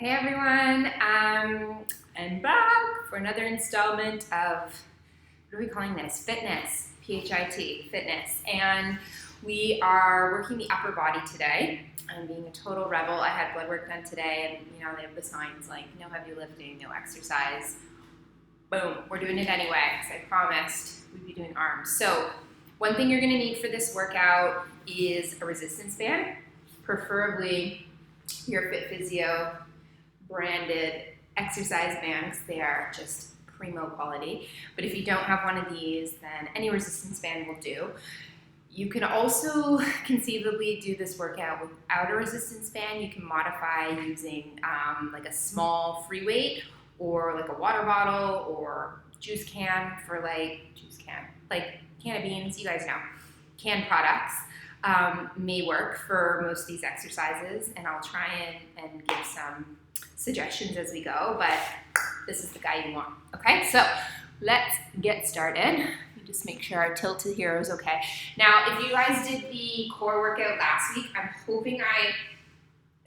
Hey everyone, I'm back for another installment of, what are we calling this? Fitness, P-H-I-T, Fitness. And we are working the upper body today. I'm being a total rebel. I had blood work done today and they have the signs like no heavy lifting, no exercise. Boom, we're doing it anyway because I promised we'd be doing arms. So one thing you're gonna need for this workout is a resistance band, preferably your Fit Physio branded exercise bands. They are just primo quality. But if you don't have one of these, then any resistance band will do. You can also conceivably do this workout without a resistance band. You can modify using like a small free weight or like a water bottle or juice can for like can of beans, you guys know. Canned products may work for most of these exercises, and I'll try and give some suggestions as we go, but this is the guy you want. Okay, so let's get started. Let me just make sure our tilted here is okay. Now, if you guys did the core workout last week, I'm hoping I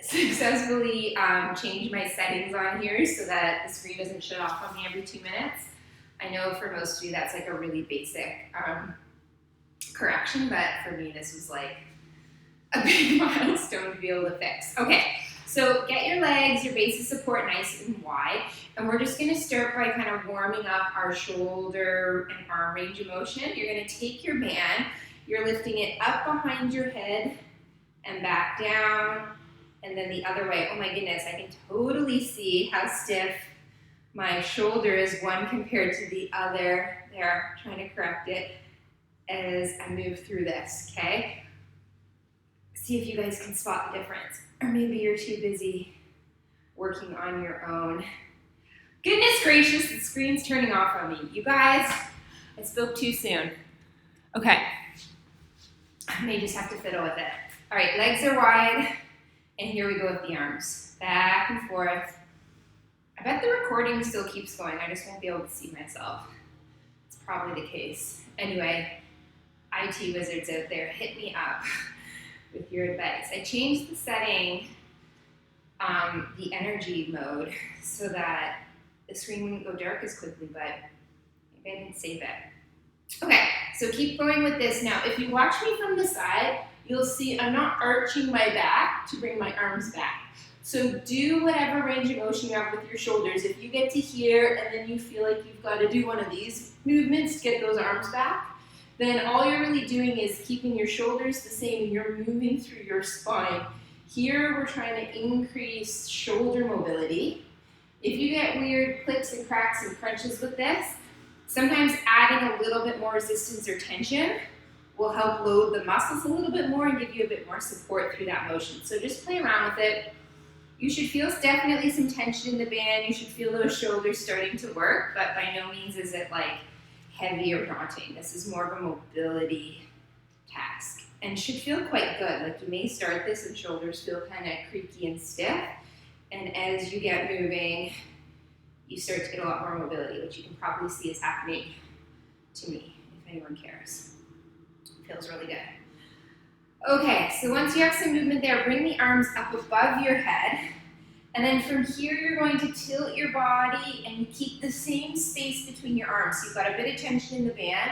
successfully changed my settings on here so that the screen doesn't shut off on me every 2 minutes. I know for most of you that's like a really basic correction, but for me this was like a big milestone to be able to fix. Okay. So get your legs, your base of support nice and wide, and we're just gonna start by kind of warming up our shoulder and arm range of motion. You're gonna take your band, you're lifting it up behind your head and back down, and then the other way. Oh my goodness, I can totally see how stiff my shoulder is, one compared to the other. There, trying to correct it as I move through this, okay? See if you guys can spot the difference. Or maybe you're too busy working on your own. Goodness gracious, the screen's turning off on me. You guys, I spoke too soon. Okay, I may just have to fiddle with it. All right, legs are wide, and here we go with the arms. Back and forth. I bet the recording still keeps going. I just won't be able to see myself. It's probably the case. Anyway, IT wizards out there, hit me up with your advice. I changed the setting, the energy mode, so that the screen wouldn't go dark as quickly, but maybe I didn't save it. Okay, so keep going with this. Now, if you watch me from the side, you'll see I'm not arching my back to bring my arms back. So do whatever range of motion you have with your shoulders. If you get to here and then you feel like you've got to do one of these movements to get those arms back, then all you're really doing is keeping your shoulders the same and you're moving through your spine. Here we're trying to increase shoulder mobility. If you get weird clicks and cracks and crunches with this, sometimes adding a little bit more resistance or tension will help load the muscles a little bit more and give you a bit more support through that motion. So just play around with it. You should feel definitely some tension in the band. You should feel those shoulders starting to work, but by no means is it like heavy or daunting. This is more of a mobility task and should feel quite good. Like you may start this and shoulders feel kind of creaky and stiff, and as you get moving, you start to get a lot more mobility, which you can probably see is happening to me, if anyone cares. It feels really good. Okay, so once you have some movement there, bring the arms up above your head. And then from here, you're going to tilt your body and you keep the same space between your arms. So you've got a bit of tension in the band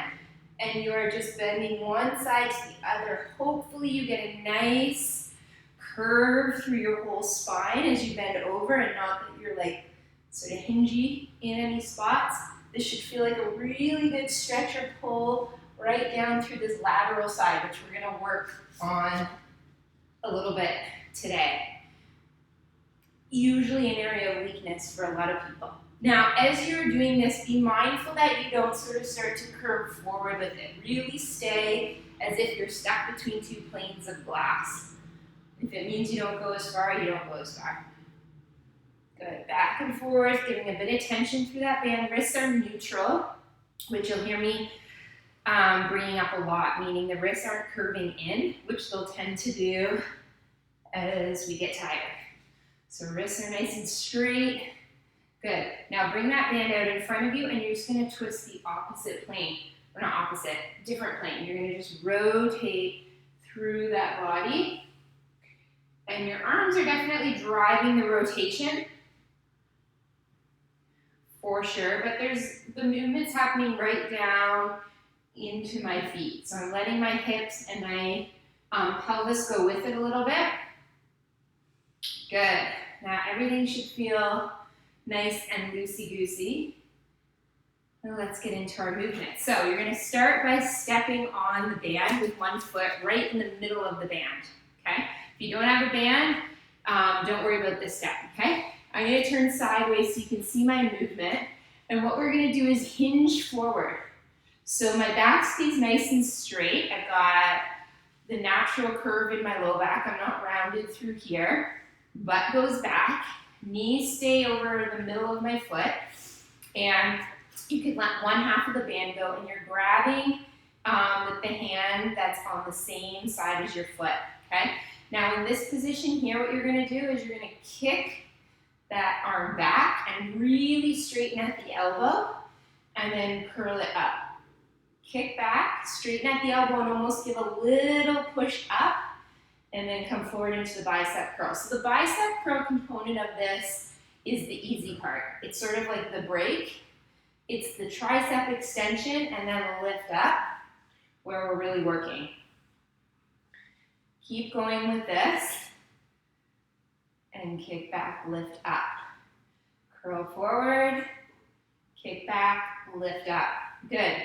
and you are just bending one side to the other. Hopefully you get a nice curve through your whole spine as you bend over, and not that you're like sort of hingy in any spots. This should feel like a really good stretch or pull right down through this lateral side, which we're gonna work on a little bit today. Usually an area of weakness for a lot of people. Now, as you're doing this, be mindful that you don't sort of start to curve forward with it. Really stay as if you're stuck between two planes of glass. If it means you don't go as far, you don't go as far. Good, back and forth, giving a bit of tension through that band. Wrists are neutral, which you'll hear me bringing up a lot, meaning the wrists aren't curving in, which they'll tend to do as we get tired. So wrists are nice and straight. Good. Now bring that band out in front of you and you're just going to twist the opposite plane. Or not opposite, different plane. You're going to just rotate through that body. And your arms are definitely driving the rotation, for sure, but there's the movements happening right down into my feet. So I'm letting my hips and my pelvis go with it a little bit. Good. Now everything should feel nice and loosey-goosey. Now let's get into our movement. So you're gonna start by stepping on the band with one foot right in the middle of the band, okay? If you don't have a band, don't worry about this step, okay? I'm gonna turn sideways so you can see my movement. And what we're gonna do is hinge forward. So my back stays nice and straight. I've got the natural curve in my low back. I'm not rounded through here. Butt goes back. Knees stay over the middle of my foot. And you can let one half of the band go, and you're grabbing with the hand that's on the same side as your foot, okay? Now in this position here, what you're gonna do is you're gonna kick that arm back and really straighten at the elbow, and then curl it up. Kick back, straighten at the elbow, and almost give a little push up, and then come forward into the bicep curl. So the bicep curl component of this is the easy part. It's sort of like the break. It's the tricep extension and then the lift up where we're really working. Keep going with this. And kick back, lift up. Curl forward, kick back, lift up. Good.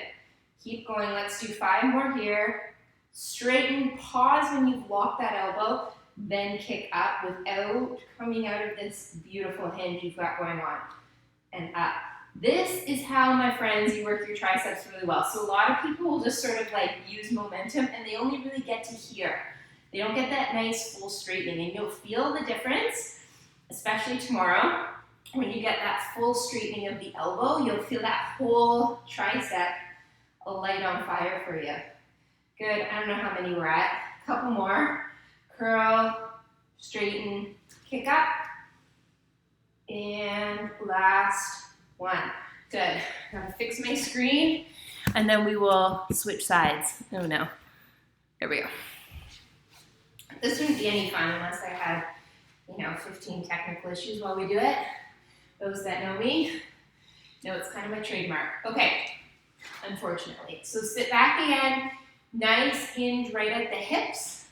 Keep going. Let's do 5 more here. Straighten, pause when you've locked that elbow, then kick up without coming out of this beautiful hinge you've got going on. And up. This is how, my friends, you work your triceps really well. So a lot of people will just sort of like use momentum and they only really get to here. They don't get that nice full straightening, and you'll feel the difference, especially tomorrow, when you get that full straightening of the elbow. You'll feel that whole tricep light on fire for you. Good. I don't know how many we're at. A couple more. Curl, straighten, kick up, and last one. Good. I'm gonna fix my screen, and then we will switch sides. Oh no. There we go. This wouldn't be any fun unless I had, 15 technical issues while we do it. Those that know me know it's kind of my trademark. Okay, unfortunately. So sit back again. Nice hinge right at the hips.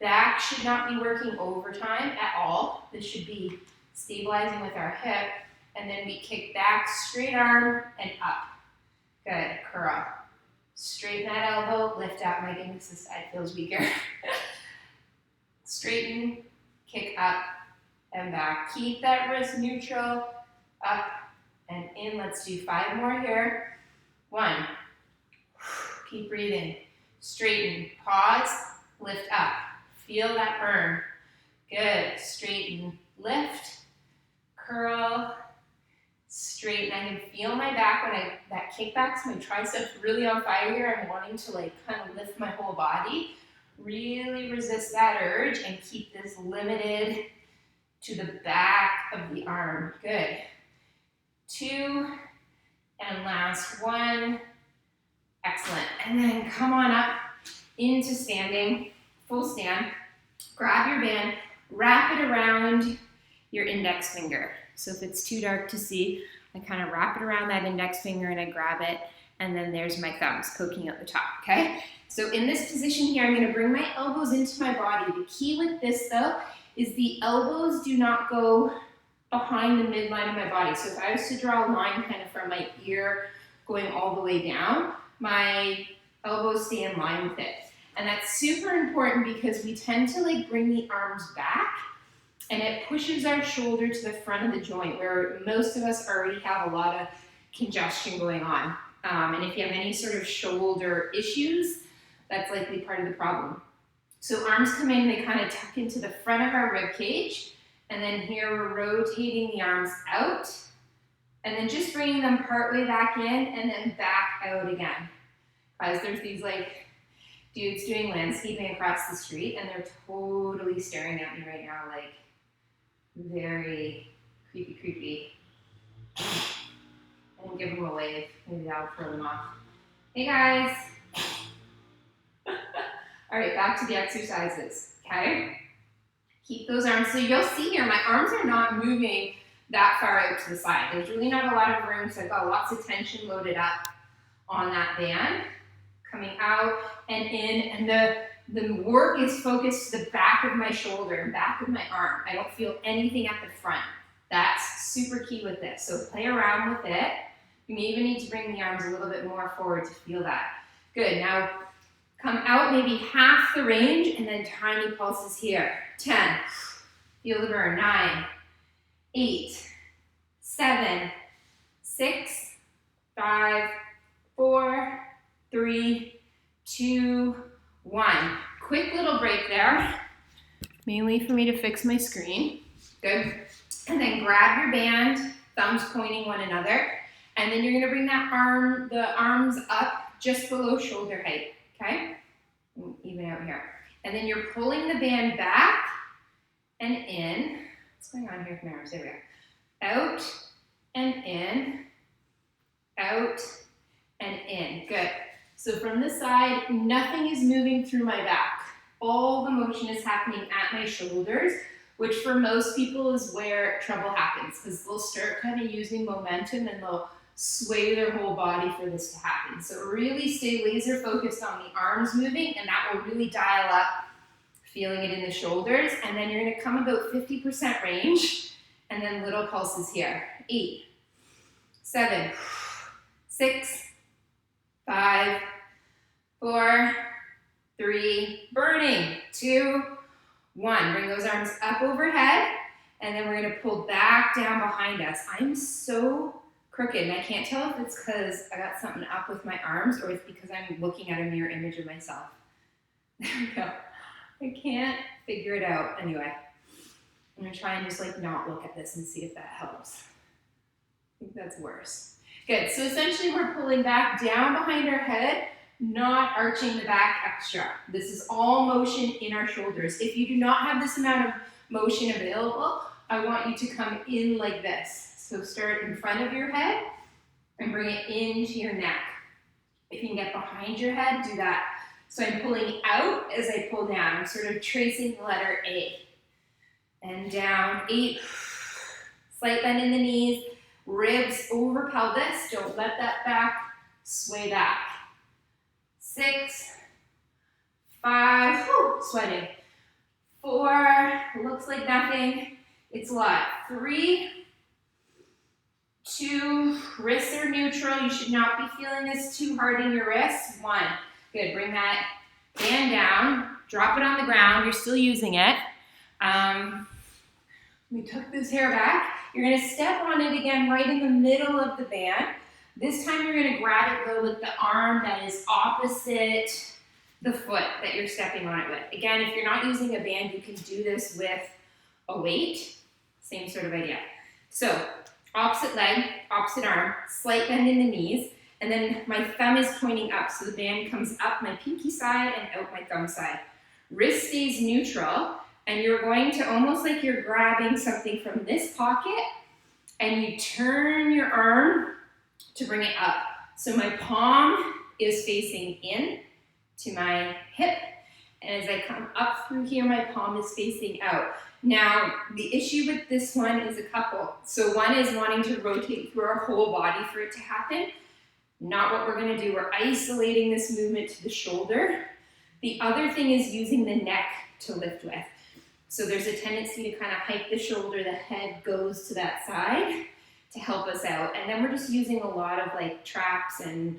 Back should not be working overtime at all. This should be stabilizing with our hip. And then we kick back, straight arm, and up. Good, curl. Straighten that elbow, lift up. My goodness, this side feels weaker. Straighten, kick up, and back. Keep that wrist neutral, up and in. Let's do 5 more here. 1. Keep breathing. Straighten, pause, lift up. Feel that burn. Good. Straighten, lift, curl, straighten. I can feel my back when that kickback's my triceps really on fire here. I'm wanting to kind of lift my whole body. Really resist that urge and keep this limited to the back of the arm. Good. 2, and last 1. Excellent. And then come on up into standing, full stand. Grab your band, wrap it around your index finger. So if it's too dark to see, I kind of wrap it around that index finger and I grab it, and then there's my thumbs poking out the top, okay? So in this position here, I'm gonna bring my elbows into my body. The key with this though, is the elbows do not go behind the midline of my body. So if I was to draw a line kind of from my ear going all the way down, my elbows stay in line with it. And that's super important because we tend to bring the arms back, and it pushes our shoulder to the front of the joint where most of us already have a lot of congestion going on. And if you have any sort of shoulder issues, that's likely part of the problem. So arms come in, they kind of tuck into the front of our rib cage, and then here we're rotating the arms out, and then just bringing them partway back in and then back out again. Guys, there's these dudes doing landscaping across the street, and they're totally staring at me right now, very creepy. And give them a wave. Maybe that'll throw them off. Hey guys. All right, back to the exercises, okay? Keep those arms. So you'll see here, my arms are not moving that far out to the side. There's really not a lot of room, so I've got lots of tension loaded up on that band. Coming out and in, and the work is focused to the back of my shoulder, back of my arm. I don't feel anything at the front. That's super key with this. So play around with it. You may even need to bring the arms a little bit more forward to feel that. Good, now come out maybe half the range and then tiny pulses here. 10, feel the burn. 9, 8, 7, 6, 5, 4, 3, 2, 1. Quick little break there, mainly for me to fix my screen. Good. And then grab your band, thumbs pointing one another, and then you're gonna bring the arms up just below shoulder height, okay? Even out here. And then you're pulling the band back and in. What's going on here with my arms? There we go. Out and in, out and in. Good. So from this side, nothing is moving through my back. All the motion is happening at my shoulders, which for most people is where trouble happens, because they'll start kind of using momentum and they'll sway their whole body for this to happen. So really stay laser focused on the arms moving, and that will really dial up feeling it in the shoulders. And then you're gonna come about 50% range, and then little pulses here. 8, 7, 6, 5, 4, 3, burning, 2, 1. Bring those arms up overhead, and then we're gonna pull back down behind us. I'm so crooked, and I can't tell if it's because I got something up with my arms or it's because I'm looking at a mirror image of myself. There we go. I can't figure it out. Anyway, I'm gonna try and just like not look at this and see if that helps. I think that's worse. Good, so essentially we're pulling back down behind our head, not arching the back extra. This is all motion in our shoulders. If you do not have this amount of motion available, I want you to come in like this. So start in front of your head and bring it into your neck. If you can get behind your head, do that. So I'm pulling out as I pull down. I'm sort of tracing the letter A. And down, 8, slight bend in the knees, ribs over pelvis. Don't let that back sway back. 6, 5, sweating. 4, looks like nothing. It's a lot. 3, 2, wrists are neutral. You should not be feeling this too hard in your wrists. 1, good. Bring that band down. Drop it on the ground. You're still using it. We took this hair back. You're gonna step on it again right in the middle of the band. This time you're gonna grab it though with the arm that is opposite the foot that you're stepping on it with. Again, if you're not using a band, you can do this with a weight. Same sort of idea. So opposite leg, opposite arm, slight bend in the knees, and then my thumb is pointing up. So the band comes up my pinky side and out my thumb side. Wrist stays neutral, and you're going to almost like you're grabbing something from this pocket, and you turn your arm to bring it up. So my palm is facing in to my hip, and as I come up through here, my palm is facing out. Now, the issue with this one is a couple. So one is wanting to rotate through our whole body for it to happen. Not what we're gonna do. We're isolating this movement to the shoulder. The other thing is using the neck to lift with. So there's a tendency to kind of hike the shoulder, the head goes to that side to help us out. And then we're just using a lot of like traps and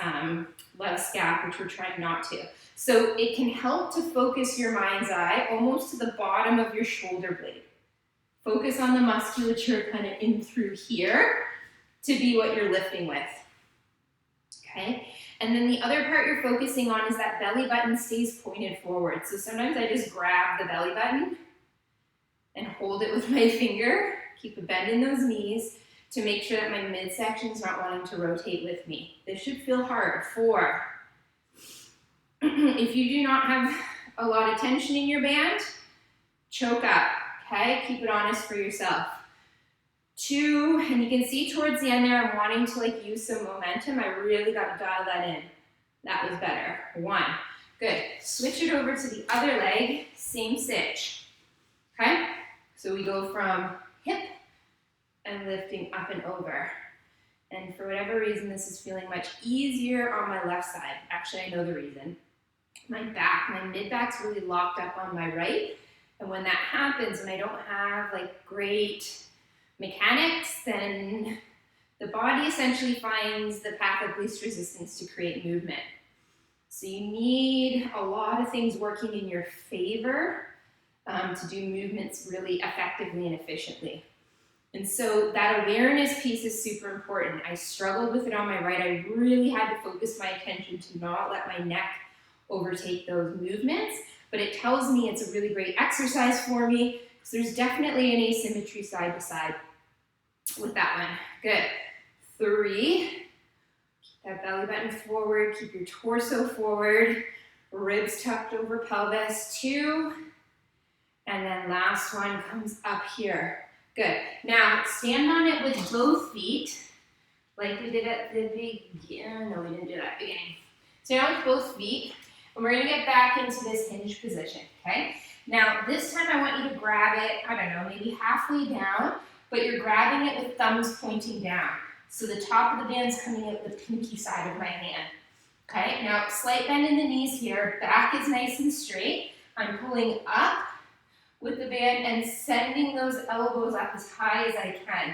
a lot of scap, which we're trying not to. So it can help to focus your mind's eye almost to the bottom of your shoulder blade. Focus on the musculature kind of in through here to be what you're lifting with. Okay? And then the other part you're focusing on is that belly button stays pointed forward. So sometimes I just grab the belly button and hold it with my finger, keep a bend in those knees to make sure that my midsection is not wanting to rotate with me. This should feel hard. 4. If you do not have a lot of tension in your band, choke up, okay? Keep it honest for yourself. 2, and you can see towards the end there, I'm wanting to like use some momentum. I really got to dial that in. That was better. 1, good. Switch it over to the other leg, same stitch, okay? So we go from hip and lifting up and over. And for whatever reason, this is feeling much easier on my left side. Actually, I know the reason. My mid-back's really locked up on my right. And when that happens, when I don't have like great mechanics, then the body essentially finds the path of least resistance to create movement. So you need a lot of things working in your favor to do movements really effectively and efficiently. And so that awareness piece is super important. I struggled with it on my right. I really had to focus my attention to not let my neck overtake those movements, but it tells me it's a really great exercise for me because there's definitely an asymmetry side to side with that one. Good. 3. Keep that belly button forward. Keep your torso forward. Ribs tucked over pelvis. 2. And then last one comes up here. Good. Now stand on it with both feet, like we did at the beginning. No, we didn't do that at the beginning. Stand on with both feet, and we're gonna get back into this hinge position, okay? Now this time I want you to grab it, I don't know, maybe halfway down, but you're grabbing it with thumbs pointing down. So the top of the band's coming out the pinky side of my hand, okay? Now slight bend in the knees here, back is nice and straight. I'm pulling up with the band and sending those elbows up as high as I can.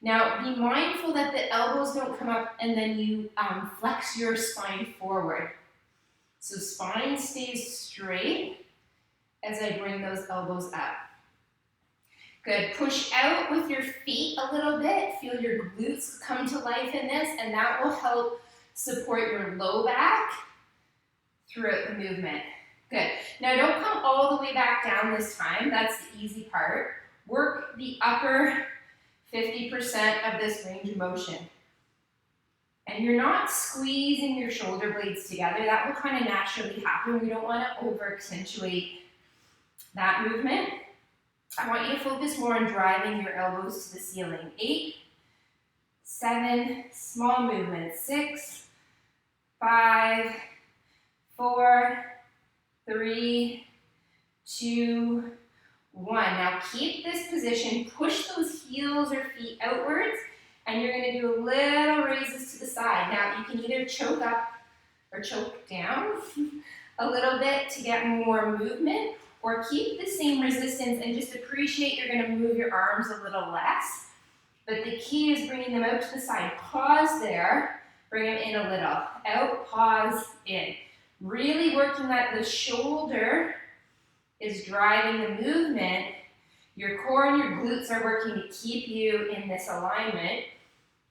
Now be mindful that the elbows don't come up and then you flex your spine forward. So spine stays straight as I bring those elbows up. Good, push out with your feet a little bit. Feel your glutes come to life in this, and that will help support your low back throughout the movement. Good. Now don't come all the way back down this time. That's the easy part. Work the upper 50% of this range of motion. And you're not squeezing your shoulder blades together. That will kind of naturally happen. We don't want to over accentuate that movement. I want you to focus more on driving your elbows to the ceiling. 8, 7, small movements. 6, 5, 4, 3, 2, 1. Now keep this position, push those heels or feet outwards, and you're gonna do little raises to the side. Now you can either choke up or choke down a little bit to get more movement, or keep the same resistance and just appreciate you're gonna move your arms a little less. But the key is bringing them out to the side. Pause there, bring them in a little. Out, pause, in. Really working that the shoulder is driving the movement. Your core and your glutes are working to keep you in this alignment.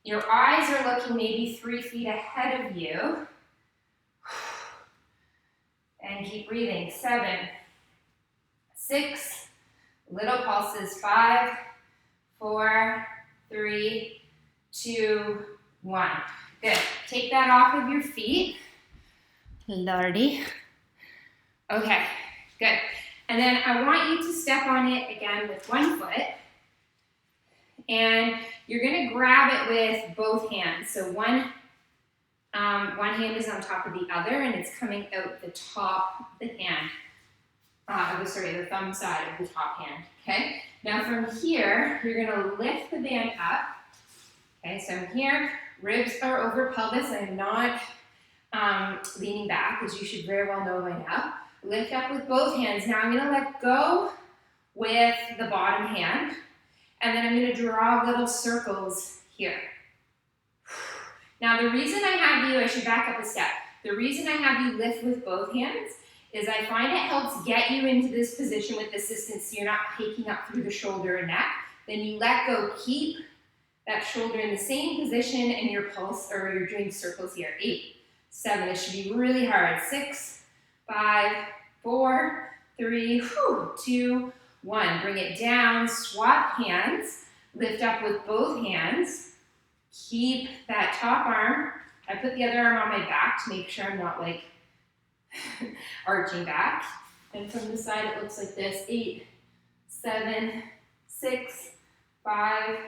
Your eyes are looking maybe 3 feet ahead of you. And keep breathing. 7, 6, little pulses. 5, 4, 3, 2, 1. Good. Take that off of your feet. Lordy. Okay, good. And then I want you to step on it again with one foot. And you're gonna grab it with both hands. So one hand is on top of the other and it's coming out the top of the hand. The thumb side of the top hand, okay? Now from here, you're gonna lift the band up. Okay, so I'm here, ribs are over pelvis. I'm not leaning back, as you should very well know by now. Lift up with both hands. Now I'm gonna let go with the bottom hand, and then I'm gonna draw little circles here. Now the reason I have you, I should back up a step. The reason I have you lift with both hands is I find it helps get you into this position with assistance so you're not taking up through the shoulder and neck. Then you let go, keep that shoulder in the same position, and your pulse, or you're doing circles here. 8, 7, it should be really hard. 6, 5, 4, 3, 2, 1. Bring it down, swap hands, lift up with both hands. Keep that top arm. I put the other arm on my back to make sure I'm not like arching back. And from the side it looks like this. 8, 7, 6, 5,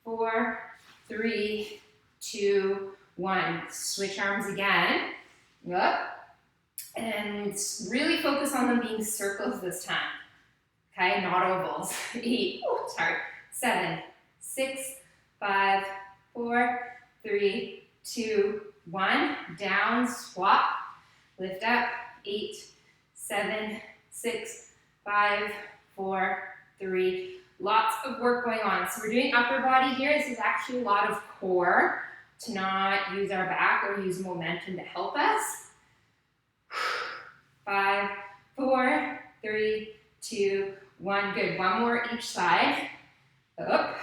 4, 3, 2, 1. Switch arms again. Up. And really focus on them being circles this time. Okay, not ovals. 8, sorry. 7, 6, 5, 4, 3, 2, 1. Down, swap, lift up, 8, 7, 6, 5, 4, 3. Lots of work going on. So we're doing upper body here. This is actually a lot of core to not use our back or use momentum to help us. 5, 4, 3, 2, 1. Good. One more each side. Up.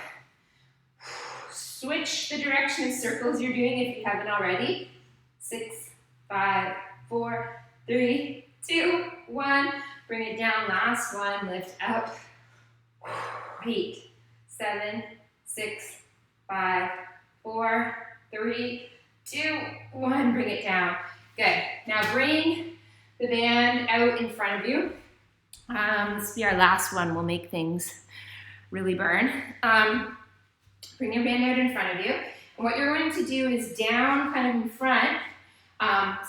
Switch the direction of circles you're doing if you haven't already. 6, 5, 4, 3, 2, 1. Bring it down. Last one. Lift up. 8, 7, 6, 5, 4, 3, 2, 1. Bring it down. Good. Now bring the band out in front of you. This will be our last one. We'll make things really burn. Bring your band out in front of you. And what you're going to do is down kind of in front.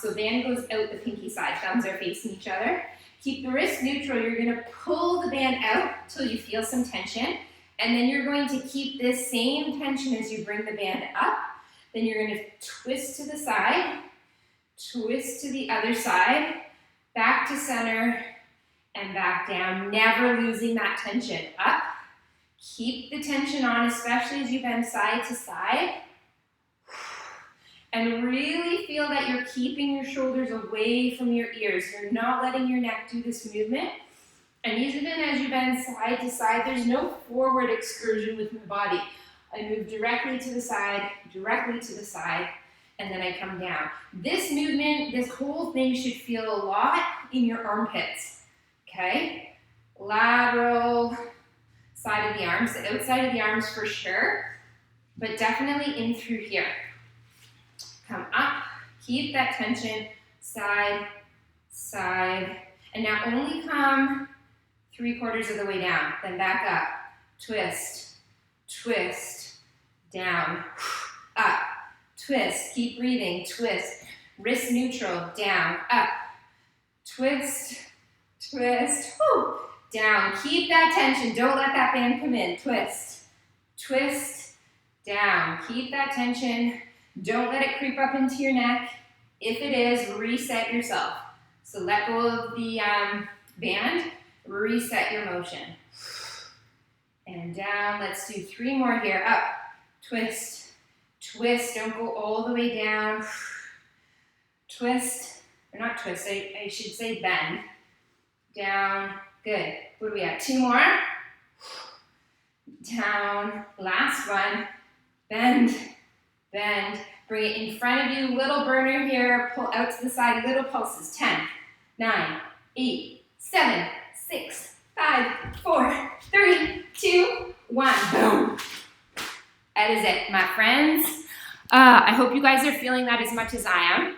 So band goes out the pinky side. Thumbs are facing each other. Keep the wrist neutral. You're going to pull the band out until you feel some tension. And then you're going to keep this same tension as you bring the band up. Then you're going to twist to the side, twist to the other side, back to center, and back down. Never losing that tension. Up. Keep the tension on, especially as you bend side to side. And really feel that you're keeping your shoulders away from your ears. You're not letting your neck do this movement. And even as you bend side to side, there's no forward excursion with my body. I move directly to the side, and then I come down. This movement, this whole thing should feel a lot in your armpits, okay? Lateral side of the arms, the outside of the arms for sure, but definitely in through here. Come up, keep that tension, side, side, and now only come 3/4 of the way down, then back up, twist, twist, down, up, twist, keep breathing, twist, wrist neutral, down, up, twist, twist, whoo, down, keep that tension, don't let that band come in, twist, twist, down, keep that tension, don't let it creep up into your neck. If it is, reset yourself. So let go of the band, reset your motion. And down, let's do 3 more here. Up, twist, twist, don't go all the way down. Twist, or not twist, I should say bend. Down, good. What do we have? 2 more. Down, last one. Bend, bend. Bring it in front of you, little burner here. Pull out to the side, little pulses. 10, 9, 8, 7, 6, 5, 4, 3, 2, 1. Boom. That is it, my friends. I hope you guys are feeling that as much as I am.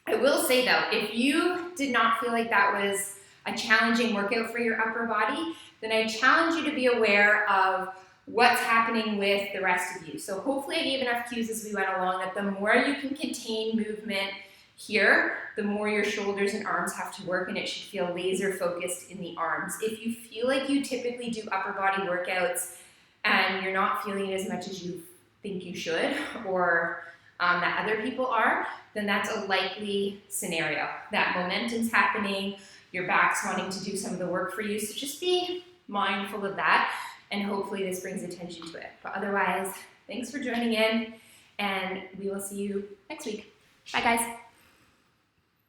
I will say though, if you did not feel like that was a challenging workout for your upper body, then I challenge you to be aware of what's happening with the rest of you. So hopefully I gave enough cues as we went along that the more you can contain movement here, the more your shoulders and arms have to work, and it should feel laser focused in the arms. If you feel like you typically do upper body workouts and you're not feeling it as much as you think you should, or that other people are, then that's a likely scenario. That momentum's happening, your back's wanting to do some of the work for you, so just be mindful of that, and hopefully this brings attention to it. But otherwise, thanks for joining in, and we will see you next week. Bye guys.